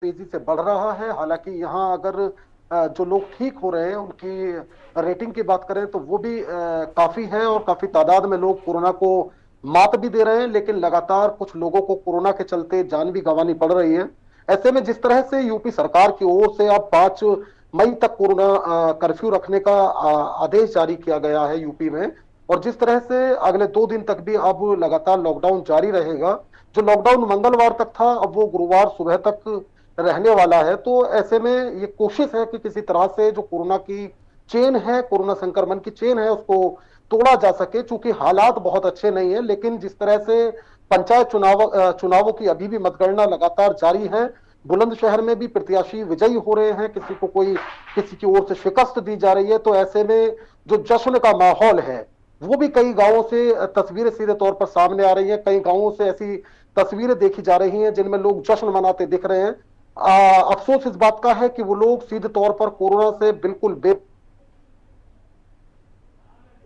तेजी से बढ़ रहा है। हालांकि यहाँ अगर जो लोग ठीक हो रहे हैं उनकी रेटिंग की बात करें तो वो भी काफी है, और काफी तादाद में लोग कोरोना को मात भी दे रहे हैं, लेकिन लगातार कुछ लोगों को कोरोना के चलते जान भी गंवानी पड़ रही है। ऐसे में जिस तरह से यूपी सरकार की ओर से अब 5 मई तक कोरोना कर्फ्यू रखने का आदेश जारी किया गया है यूपी में, और जिस तरह से अगले 2 दिन तक भी अब लगातार लॉकडाउन जारी रहेगा। जो लॉकडाउन मंगलवार तक था अब वो गुरुवार सुबह तक रहने वाला है। तो ऐसे में ये कोशिश है कि किसी तरह से जो कोरोना की चेन है, कोरोना संक्रमण की चेन है, उसको तोड़ा जा सके। चूंकि हालात बहुत अच्छे नहीं है, लेकिन जिस तरह से पंचायत चुनावों की अभी भी मतगणना लगातार जारी है, बुलंदशहर में भी प्रत्याशी विजयी हो रहे हैं, किसी की ओर से शिकस्त दी जा रही है। तो ऐसे में जो जश्न का माहौल है वो भी कई गांवों से तस्वीरें सीधे तौर पर सामने आ रही हैं। कई गांवों से ऐसी तस्वीरें देखी जा रही हैं जिनमें लोग जश्न मनाते दिख रहे हैं। अफसोस इस बात का है कि वो लोग सीधे तौर पर कोरोना से बिल्कुल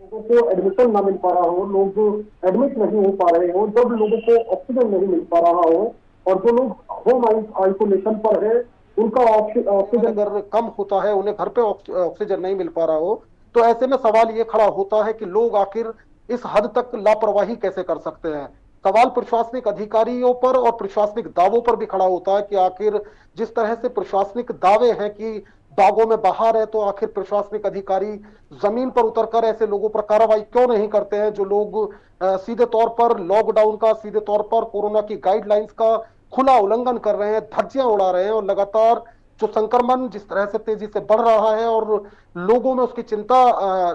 लोगों को एडमिशन ना मिल पा रहा हो, लोग एडमिट नहीं हो पा रहे हो, जब लोगों को ऑक्सीजन नहीं मिल पा रहा हो, और जो लोग होम आइसोलेशन पर है उनका ऑक्सीजन अगर कम होता है, उन्हें घर पे ऑक्सीजन नहीं मिल पा रहा हो, तो ऐसे में सवाल ये खड़ा होता है कि लोग आखिर इस हद तक लापरवाही कैसे कर सकते हैं। सवाल प्रशासनिक अधिकारियों पर और प्रशासनिक दावों पर भी खड़ा होता है कि आखिर जिस तरह से प्रशासनिक दावे हैं कि बागों में बाहर है, तो आखिर प्रशासनिक अधिकारी जमीन पर उतरकर ऐसे लोगों पर कार्रवाई क्यों नहीं करते हैं जो लोग सीधे तौर पर लॉकडाउन का, सीधे तौर पर कोरोना की गाइडलाइंस का खुला उल्लंघन कर रहे हैं, धज्जियां उड़ा रहे हैं, और लगातार जो संक्रमण जिस तरह से तेजी से बढ़ रहा है और लोगों में उसकी चिंता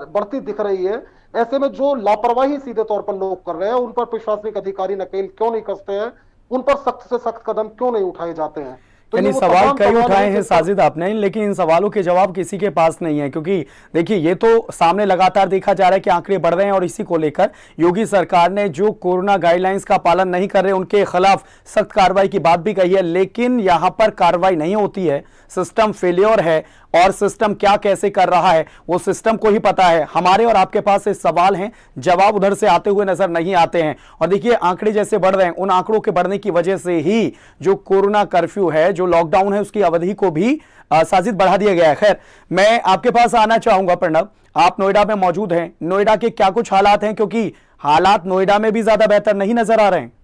बढ़ती दिख रही है। ऐसे में जो लापरवाही सीधे तौर पर लोग कर रहे हैं उन पर प्रशासनिक अधिकारी नकेल क्यों नहीं कसते हैं, उन पर सख्त से सख्त कदम क्यों नहीं उठाए जाते हैं। तो ये यानी वो सवाल तमाम कई सवाल उठाए हैं हैं जिन पर साजिद आपने, लेकिन इन सवालों के जवाब किसी के पास नहीं है। क्योंकि देखिए, ये तो सामने लगातार देखा जा रहा है कि आंकड़े बढ़ रहे हैं, और इसी को लेकर योगी सरकार ने जो कोरोना गाइडलाइंस का पालन नहीं कर रहे उनके खिलाफ सख्त कार्रवाई की बात भी कही है। लेकिन यहां पर कार्रवाई नहीं होती है, सिस्टम फेलियर है, और सिस्टम क्या कैसे कर रहा है वो सिस्टम को ही पता है। हमारे और आपके पास इस सवाल हैं, जवाब उधर से आते हुए नजर नहीं आते हैं। और देखिए, आंकड़े जैसे बढ़ रहे हैं, उन आंकड़ों के बढ़ने की वजह से ही जो कोरोना कर्फ्यू है, जो लॉकडाउन है, उसकी अवधि को भी साजिद बढ़ा दिया गया है। खैर, मैं आपके पास आना चाहूंगा प्रणब, आप नोएडा में मौजूद हैं। नोएडा के क्या कुछ हालात हैं, क्योंकि हालात नोएडा में भी ज्यादा बेहतर नहीं नजर आ रहे हैं।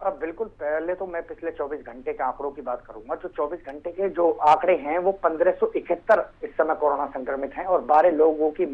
अब बिल्कुल, पहले तो मैं पिछले 24 घंटे के आंकड़ों की बात करूंगा। जो 24 घंटे के जो आंकड़े हैं वो 1571 इस समय कोरोना संक्रमित हैं और 12 लोगों की